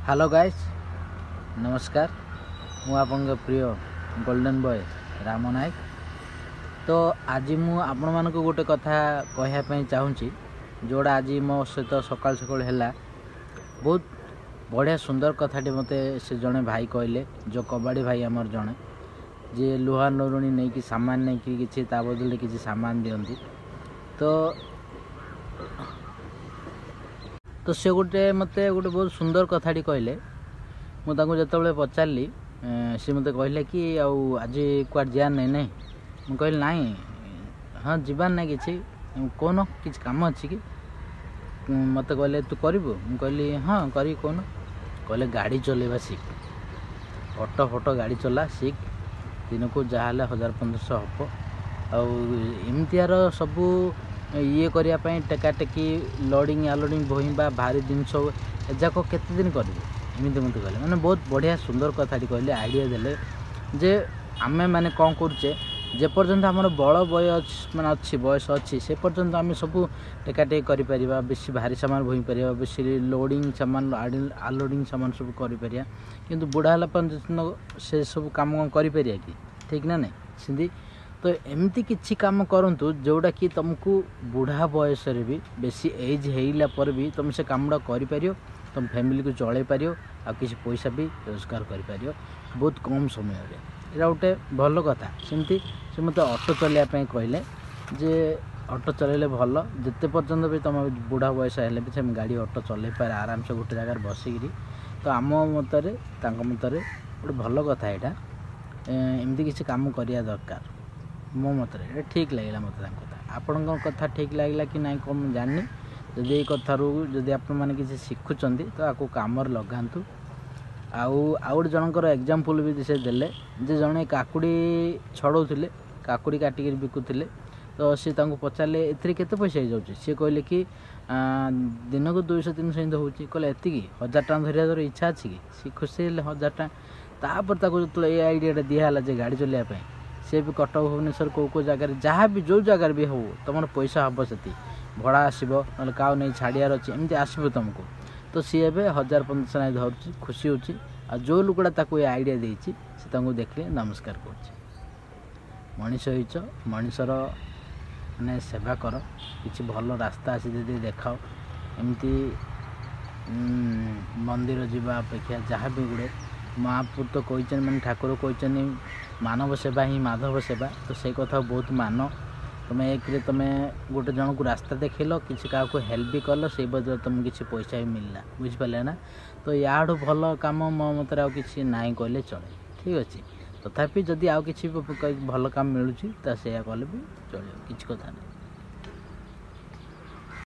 Hello guys नमस्कार मु आपन प्रिय गोल्डन बॉय राम नायक। तो आज मु आपण मानक गोटे कथा कहवाई चाहूँगी जोड़ा आज मो सहित सकाल सकाल है बहुत बढ़िया सुंदर कथाटी मत से जड़े भाई कहले जो कबाड़ी भाई आमर जड़े जे लुहा नरुणी नहीं कि सामान नहीं कि किसी ता बदले किसी सामान दियंती। तो से गोटे मत गोटे बहुत सुंदर कथाटी कहले मुझे जो पचारि सी मत कहले कि आज कुआड जा नहीं नहीं मुझे कहली ना हाँ जीवार ना कि कौन कि कम अच्छी कि मत कहले तू करू मुझे हाँ करी कौन कहले गाड़ी चलेवा शिख ऑटो फोटो गाड़ी चला शिख दिन को जहाँ 1000-1500 हम आमतीर सबू ये करने टेका टेकी लोडिंग आलोडिंग बोहिबा भारी जिनस एजाक केते दिन करेंगे एमती मत कहले मैंने बहुत बढ़िया सुंदर कथाटी कहले आइडिया देले जे आमे माने कौन करुचे जेपर्यंत आमर बड़ बयस माने अच्छी बयस अच्छी से पर्यंत आम सब टेकाटेक कर बेसी भारी सामान बोही पार बेसी लोडिंग सामान आलोडिंग सामान सब कर किंतु बुढ़ा है से सब कम कर कि ठीक ना नहीं सिंधी। तो एमती किसी काम करंतु जोड़ा कि तुमको बुढ़ा बयस भी बेसी एज होइला पर भी तुम से कामटा कर तुम फैमिली को चल पार आ किसी पैसा भी रोजगार कर बहुत कम समय ये गोटे भल कथा सेमती से मत ऑटो चलवाई कहले जे ऑटो चलैले भल जिते पर्यंत भी तुम बुढ़ा बयस है भी से गाड़ी ऑटो चल पारे आराम से गोटे जगार बसिकी। तो आम मतरे मतरे गोटे भल कथा यहाँ एमती किसी काम करिया दरकार मो मतरे ठीक लगे मत कथा आपण कथा ठीक लगे कि ना कौन जानी जदि ये कथारू जदि आप किसी शिखुंट तो आपको कम लगातु आउ गोटे जनकर एग्जाम्पल भी से देले जे जड़े काकुड़ी छड़ौले काकुड़ी काटिक बिकुले तो सी पचारे ए पैसा हो जाऊँगी सी कहले कि दिन को 200-300 हो कहले एति 1000 टଙ୍କା धरिया इच्छा अच्छी कि सी खुशी 1000 टଙ୍କା तापर जो ये आइडिया दिहला जे गाड़ी चलवाई सी भी कटक भुवनेश्वर कौ जगार जहाँ भी जो जगार भी हो तुम पैसा हम से भड़ा आसो ना क्या नहीं छाड़ियार अच्छे एमती आसो तुमको। तो सी एवं 1000-1500 धरुची खुशी होची आ जो लुकड़ा ताको ये आइडिया देछि से ताको देखले नमस्कार करछि। मनीष होइछ मनीषर माने सेवा कर किसी भल रास्ता आसी दे देखाओ एमती मंदिर जीवा अपेक्षा जहाँ भी गुड़े महापुर तो कहते मैंने ठाकुर कहते मानव सेवा ही माधव सेवा। तो से कथा बहुत मान तुम एक तुम्हें गोटे जन को रास्ता देखल किसी क्या हेल्प भी कल से बदले तुमको किसी पैसा भी मिलला बुझिपारे ना। तो याडू भल कम मो मत कि ना कहले चले ठीक अच्छे तथापि जदि आउ कि भल काम मिलूँ तो से कले भी चलो किसी कथा नहीं।